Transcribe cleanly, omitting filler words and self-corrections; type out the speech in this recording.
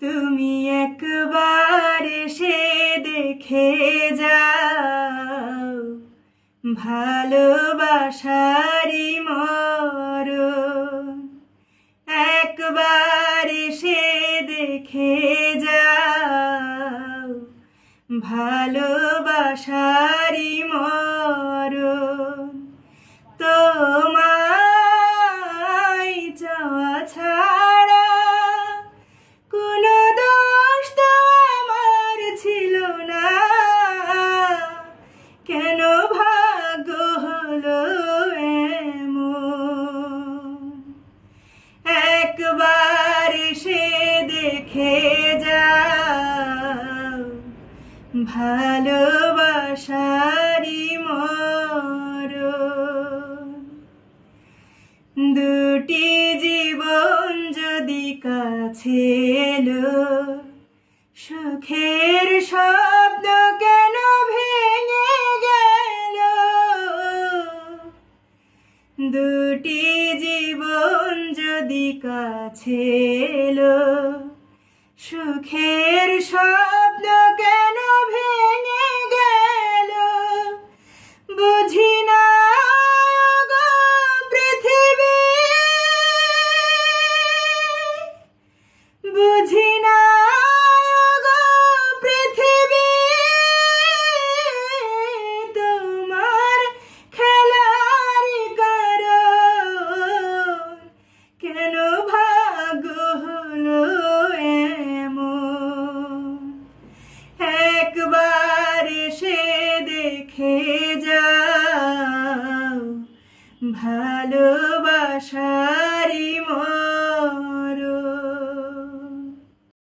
তুমি একবার এসে দেখে যাও, ভালোবাসারই মরণ। একবার এসে দেখে যাও, ভালোবাসারই মরণ। তোমায় চাওয়া ছাড়া কোনো দোষ তো আমার ছিল না, কেন ভাগ্য হলো এমন। একবার এসে দেখে যাও, ভালোবাসারই মরণ। দুটি জীবন যদি কাছে এলো, সুখের শব্দ কেন ভেঙে গেল? দুটি জীবন যদি কাছে এলো, সুখের শব্দ